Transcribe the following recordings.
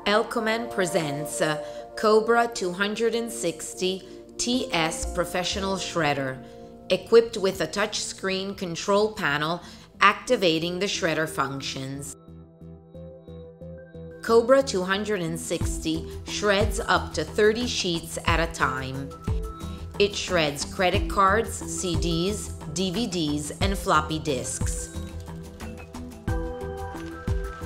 Elcomen presents KOBRA 260 TS Professional Shredder, equipped with a touchscreen control panel activating the shredder functions. KOBRA 260 shreds up to 30 sheets at a time. It shreds credit cards, CDs, DVDs, and floppy disks.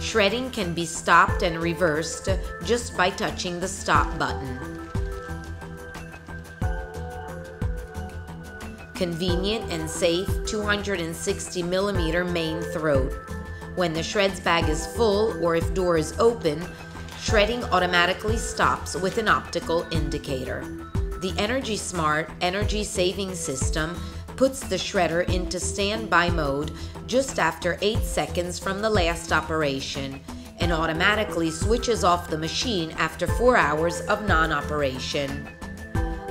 Shredding can be stopped and reversed just by touching the stop button. Convenient and safe 260mm main throat. When the shreds bag is full or if door is open, shredding automatically stops with an optical indicator. The Energy Smart energy saving system puts the shredder into standby mode just after 8 seconds from the last operation and automatically switches off the machine after 4 hours of non-operation.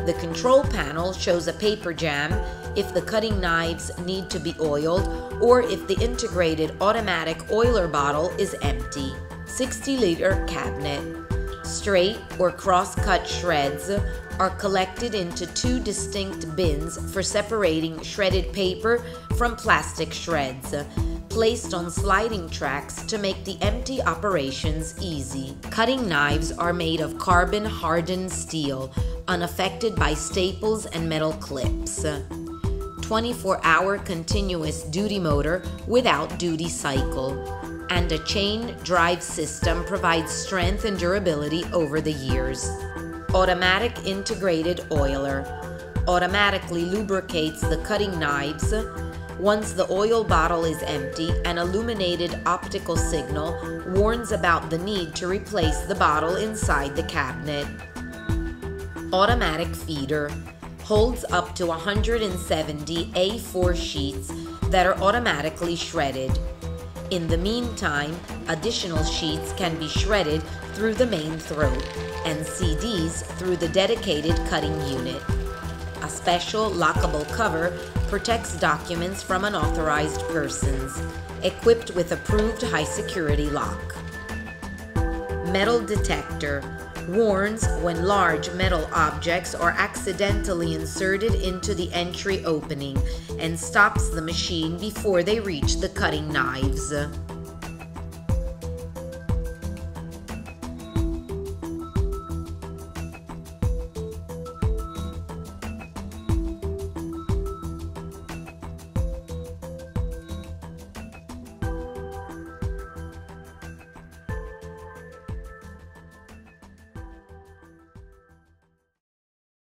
The control panel shows a paper jam if the cutting knives need to be oiled or if the integrated automatic oiler bottle is empty. 60-liter cabinet. Straight or cross-cut shreds are collected into 2 distinct bins for separating shredded paper from plastic shreds, placed on sliding tracks to make the empty operations easy. Cutting knives are made of carbon-hardened steel, unaffected by staples and metal clips. 24-hour continuous duty motor without duty cycle, and a chain drive system provides strength and durability over the years. Automatic integrated oiler automatically lubricates the cutting knives. Once the oil bottle is empty, an illuminated optical signal warns about the need to replace the bottle inside the cabinet. Automatic feeder holds up to 170 A4 sheets that are automatically shredded. In the meantime, additional sheets can be shredded through the main throat and CDs through the dedicated cutting unit. A special lockable cover protects documents from unauthorized persons, equipped with approved high-security lock. Metal detector warns when large metal objects are accidentally inserted into the entry opening and stops the machine before they reach the cutting knives.